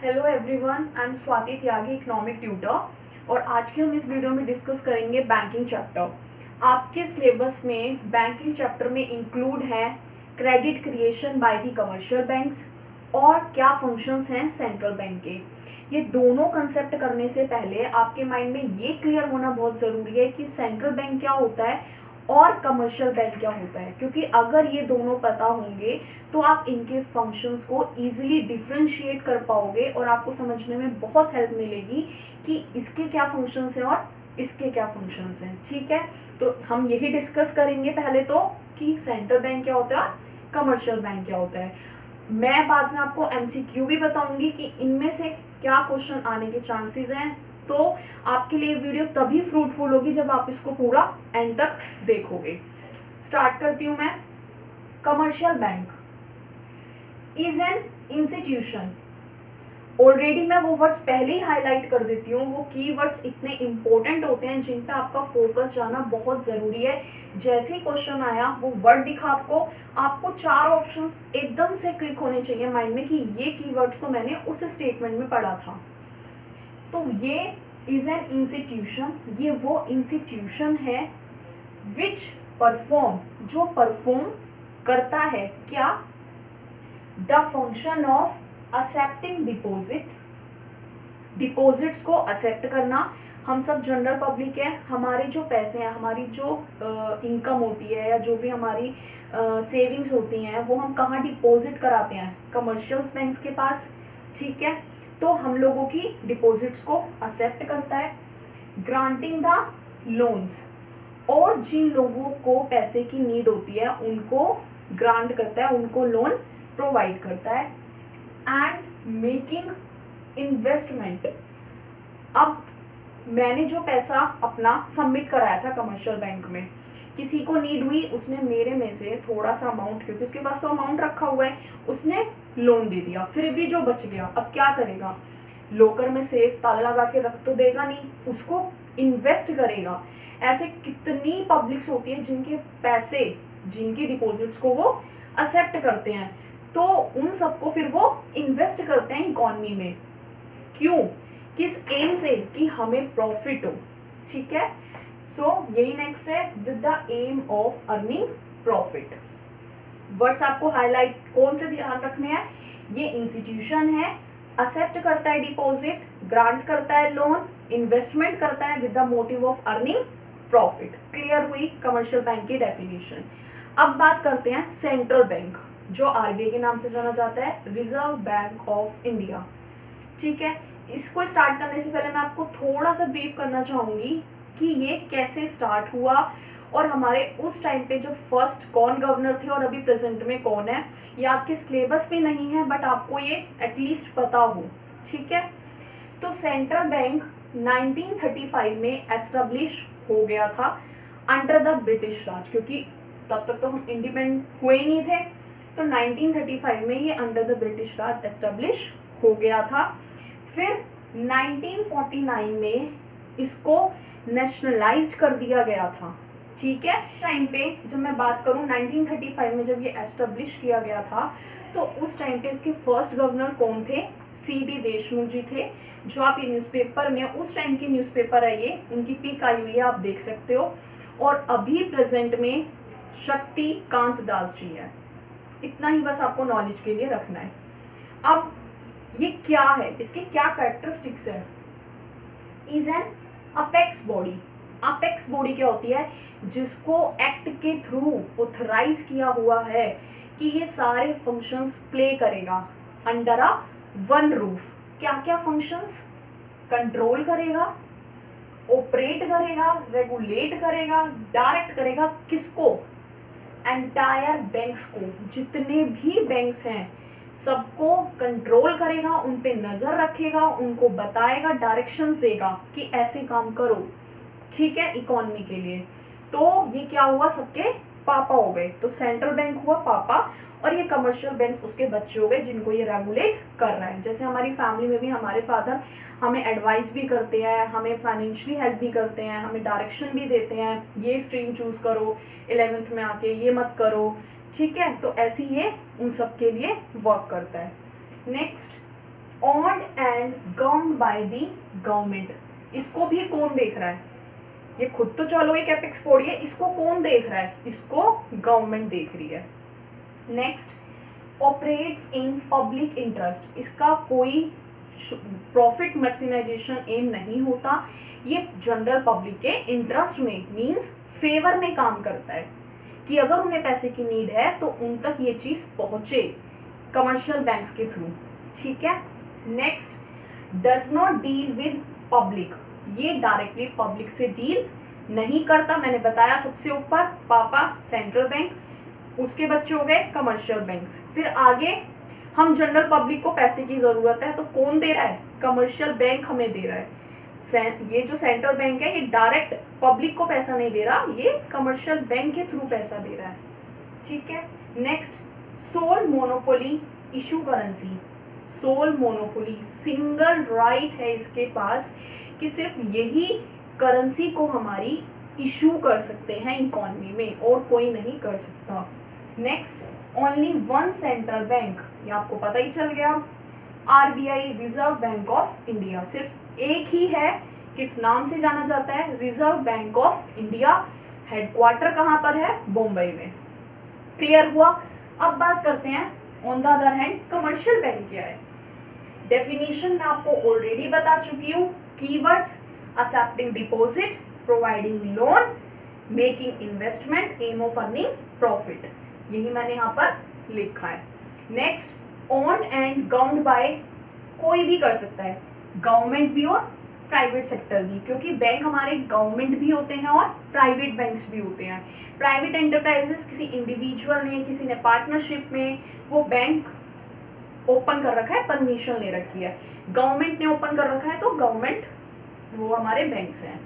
Hello everyone, I am Swati Tyagi, economic tutor. और आज के हम इस वीडियो में डिस्कस करेंगे बैंकिंग चैप्टर। आपके सिलेबस में बैंकिंग चैप्टर में इंक्लूड है credit creation by the commercial banks और क्या फंक्शंस हैं सेंट्रल बैंक के। ये दोनों कंसेप्ट करने से पहले आपके माइंड में ये क्लियर होना बहुत ज़रूरी है कि सेंट्रल बैंक क्या होता है और कमर्शियल बैंक क्या होता है, क्योंकि अगर ये दोनों पता होंगे तो आप इनके फंक्शंस को इजीली डिफरेंशिएट कर पाओगे और आपको समझने में बहुत हेल्प मिलेगी कि इसके क्या फंक्शंस हैं और इसके क्या फंक्शंस हैं। ठीक है, तो हम यही डिस्कस करेंगे पहले तो कि सेंट्रल बैंक क्या होता है, कमर्शियल बैंक क्या होता है। मैं बाद में आपको एमसीक्यू भी बताऊंगी कि इनमें से क्या क्वेश्चन आने के चांसेस हैं। तो आपके लिए वीडियो तभी फ्रूटफुल होगी जब आप इसको पूरा एंड तक देखोगे। स्टार्ट करती हूँ मैं। Commercial bank is an institution. Already मैं वो वर्ड्स पहले ही हाईलाइट कर देती हूँ। वो कीवर्ड्स इतने इंपॉर्टेंट होते हैं जिन पे आपका फोकस जाना बहुत ज़रूरी है। जैसे ही क्वेश्चन आया वो वर्ड दिखा आपको चार ऑप्शंस एकदम से क्लिक होने चाहिए माइंड में कि ये कीवर्ड्स तो मैंने उस स्टेटमेंट में पढ़ा था। तो ये इज एन इंस्टीट्यूशन, ये वो इंस्टीट्यूशन है विच परफॉर्म, जो परफॉर्म करता है क्या, the function of accepting deposit, deposits को एक्सेप्ट करना। हम सब जनरल पब्लिक है, हमारे जो पैसे हैं, हमारी जो इनकम होती है या जो भी हमारी सेविंग्स होती हैं वो हम कहाँ डिपॉजिट कराते हैं, कमर्शियल बैंक्स के पास। ठीक है, तो हम लोगों की डिपॉजिट्स को एक्सेप्ट करता है। ग्रांटिंग द लोन्स, और जिन लोगों को पैसे की नीड होती है उनको ग्रांट करता है, उनको लोन प्रोवाइड करता है। एंड मेकिंग इन्वेस्टमेंट, अब मैंने जो पैसा अपना सबमिट कराया था कमर्शियल बैंक में, किसी को नीड हुई, उसने मेरे में से थोड़ा सा अमाउंट, क्योंकि उसके पास तो अमाउंट रखा हुआ है, उसने लोन दे दिया। फिर भी जो बच गया अब क्या करेगा, लॉकर में सेफ ताला लगा के रख तो देगा नहीं, उसको इन्वेस्ट करेगा। ऐसे कितनी पब्लिक्स होती है जिनके पैसे, जिनकी डिपॉजिट्स को वो एक्सेप्ट करते हैं, तो उन सबको फिर वो इन्वेस्ट करते हैं इकोनॉमी में। क्यों, किस एम से, कि हमें प्रॉफिट हो। ठीक है, सो यही नेक्स्ट है, with the aim of earning profit. Words आपको हाईलाइट कौन से ध्यान रखने हैं, ये इंस्टीट्यूशन है, एक्सेप्ट करता है डिपॉजिट, ग्रांट करता है लोन, इन्वेस्टमेंट करता है with the motive of earning profit. Clear हुई कमर्शियल बैंक की डेफिनेशन। अब बात करते हैं सेंट्रल बैंक, जो आरबीआई के नाम से जाना जाता है, रिजर्व बैंक ऑफ इंडिया। ठीक है, इसको स्टार्ट करने से पहले मैं आपको थोड़ा सा ब्रीफ करना चाहूंगी कि ये कैसे स्टार्ट हुआ और हमारे उस टाइम पे जब फर्स्ट कौन गवर्नर थे और अभी प्रेजेंट में कौन है। ये आपके सिलेबस पे नहीं है बट आपको ये एटलीस्ट पता हो। ठीक है, तो सेंट्रल बैंक 1935 में एस्टेब्लिश हो गया था अंडर द ब्रिटिश राज, क्योंकि तब तक तो हम इंडिपेंडेंट हुए ही नहीं थे। तो 1935 में ये under the British Raj establish हो गया था। फिर 1949 में इसको नेशनलाइज्ड कर दिया गया था। ठीक है, इस टाइम पे जब मैं बात करूं 1935 में जब ये एस्टेब्लिश किया गया था, तो उस टाइम पे इसके फर्स्ट गवर्नर कौन थे, सीडी देशमुख जी थे। जो आप ये न्यूज़पेपर में, उस टाइम की न्यूज़पेपर है ये, उनकी पिक आई हुई है, आप देख सकते हो। और अभी प्रेजेंट में शक्तिकांत दास जी है। इतना ही बस आपको नॉलेज के लिए रखना है। अब ये क्या है, इसके क्या कैरेक्टरिस्टिक्स है। Is an apex body. Apex body क्या होती है, जिसको एक्ट के थ्रू ऑथराइज किया हुआ है कि ये सारे फंक्शंस प्ले करेगा अंडर अ वन रूफ। क्या क्या फंक्शंस, कंट्रोल करेगा, ऑपरेट करेगा, रेगुलेट करेगा, डायरेक्ट करेगा, किसको, एंटायर बैंक्स को, जितने भी बैंक्स हैं सबको कंट्रोल करेगा, उन पे नजर रखेगा, उनको बताएगा, डायरेक्शंस देगा कि ऐसे काम करो। ठीक है, इकोनॉमी के लिए। तो ये क्या हुआ, सबके पापा हो गए। तो सेंट्रल बैंक हुआ पापा और ये कमर्शियल बैंक्स उसके बच्चे हो गए जिनको ये रेगुलेट कर रहा है। जैसे हमारी फैमिली में भी हमारे फादर हमें एडवाइस भी करते हैं, हमें फाइनेंशियली हेल्प भी करते हैं, हमें डायरेक्शन भी देते हैं, ये स्ट्रीम चूज करो 11th में आके, ये मत करो। ठीक है, तो ऐसे ये उन सब के लिए वर्क करता है। Next, odd and governed by the government. इसको भी कौन देख रहा है? ये खुद तो चलो एक एपेक्स बॉडी है, इसको कौन देख रहा है? इसको गवर्नमेंट देख रही है। Next, operates in public interest. इसका कोई प्रॉफिट मैक्सिमाइजेशन एम नहीं होता, ये जनरल पब्लिक के इंटरेस्ट में मींस फेवर में काम करता है कि अगर उन्हें पैसे की नीड है तो उन तक ये चीज पहुंचे कमर्शियल बैंक्स के थ्रू। ठीक है। Next, does not deal with public. ये डायरेक्टली पब्लिक से डील नहीं करता। मैंने बताया सबसे ऊपर पापा सेंट्रल बैंक, उसके बच्चे हो गए कमर्शियल बैंक्स। फिर आगे हम जनरल पब्लिक को पैसे की जरूरत है तो कौन दे रहा है? कमर्शियल बैंक हमें दे रहा है। ये जो सेंट्रल बैंक है ये डायरेक्ट पब्लिक को पैसा नहीं दे रहा, ये कमर्शियल बैंक के थ्रू पैसा दे रहा है। ठीक है। Next, sole monopoly issue currency. Sole monopoly, single right है इसके पास कि सिर्फ यही करेंसी को हमारी इशू कर सकते हैं इकोनॉमी में, और कोई नहीं कर सकता। Next, only one central bank, ये आपको पता ही चल गया। RBI, reserve bank of India, सिर्फ एक ही है। किस नाम से जाना जाता है? Reserve bank of India. Headquarter कहाँ पर है? बॉम्बे में। क्लियर हुआ। अब बात करते हैं on the other hand commercial bank क्या है। डेफिनेशन मैं आपको ऑलरेडी बता चुकी हूँ। Keywords, accepting deposit, providing loan, making investment, aim of earning profit, यही मैंने यहाँ पर लिखा है। Next, owned and governed by, कोई भी कर सकता है, गवर्नमेंट भी और प्राइवेट सेक्टर भी, क्योंकि बैंक हमारे गवर्नमेंट भी होते हैं और प्राइवेट बैंक्स भी होते हैं। प्राइवेट एंटरप्राइजेस किसी इंडिविजुअल ने, किसी ने पार्टनरशिप में वो बैंक ओपन कर रखा है, परमिशन ले रखी है। गवर्नमेंट ने ओपन कर रखा है तो गवर्नमेंट वो हमारे बैंक्स हैं।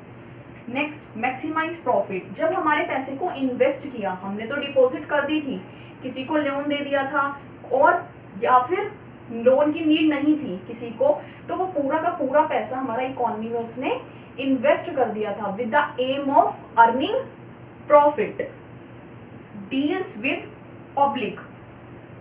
नेक्स्ट, मैक्सिमाइज प्रॉफिट, जब हमारे पैसे को इन्वेस्ट किया, हमने तो डिपॉजिट कर दी थी, किसी को लोन दे दिया था, और या फिर लोन की नीड नहीं थी किसी को, तो वो पूरा का पूरा पैसा हमारा इकोनॉमी में उसने इन्वेस्ट कर दिया था with the aim of earning profit. Deals with public,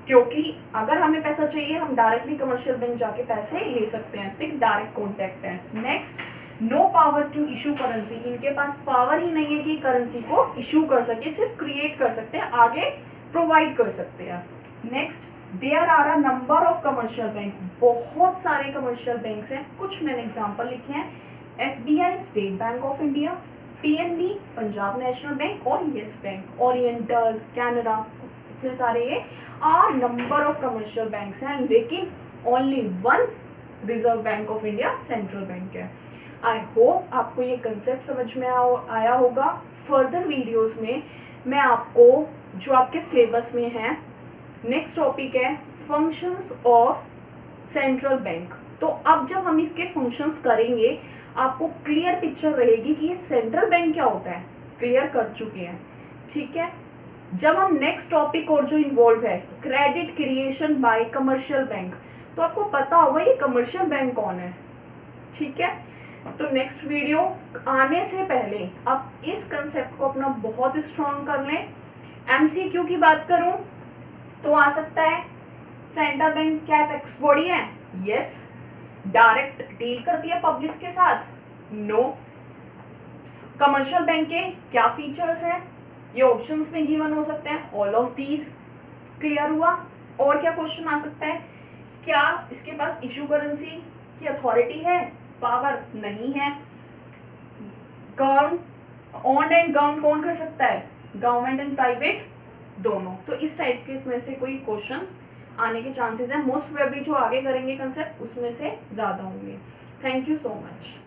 क्योंकि अगर हमें पैसा चाहिए हम डायरेक्टली कमर्शियल बैंक जाके पैसे ले सकते हैं, तो एक डायरेक्ट कॉन्टेक्ट है। Next, no power to issue currency, इनके पास पावर ही नहीं है कि करेंसी को इशू कर सके, सिर्फ क्रिएट कर सकते हैं, आगे प्रोवाइड कर सकते हैं। Next, there are a number of commercial bank, बहुत सारे कमर्शियल बैंक्स हैं, कुछ मैंने एग्जांपल लिखे हैं। SBI, state bank of India, PNB, Punjab national bank, और येस बैंक, ओरिएंटल, कैनरा, इतने सारे ये are number of commercial banks हैं, लेकिन only one reserve bank of India central bank है। आई होप आपको ये कंसेप्ट समझ में आया होगा। फर्दर वीडियोस में मैं आपको जो आपके सिलेबस में है, नेक्स्ट टॉपिक है फंक्शंस ऑफ सेंट्रल बैंक। तो अब जब हम इसके फंक्शंस करेंगे आपको क्लियर पिक्चर रहेगी कि ये सेंट्रल बैंक क्या होता है, क्लियर कर चुके हैं। ठीक है। जब हम नेक्स्ट टॉपिक और जो इन्वॉल्व है credit creation bye commercial bank, तो आपको पता होगा ये कमर्शियल बैंक कौन है। ठीक है। तो नेक्स्ट वीडियो आने से पहले आप इस कंसेप्ट को अपना बहुत स्ट्रॉन्ग कर लें। एमसीक्यू की बात करूं तो आ सकता है सेंट्रल बैंक क्या एपेक्स बॉडी है? यस। डायरेक्ट डील करती है पब्लिक के साथ? नो। कमर्शियल बैंक के क्या फीचर्स हैं? ये ऑप्शंस में गिवन हो सकते हैं, ऑल ऑफ दीज। क्लियर हुआ। और क्या क्वेश्चन आ सकता है? क्या इसके पास इशू करेंसी की अथॉरिटी है? पावर नहीं है। गवर्न, ऑन एंड गवर्न कौन कर सकता है? गवर्नमेंट एंड प्राइवेट दोनों। तो इस टाइप के इसमें से कोई क्वेश्चन आने के चांसेस हैं। मोस्ट प्रोबेबली जो आगे करेंगे कंसेप्ट उसमें से ज्यादा होंगे। Thank you so much.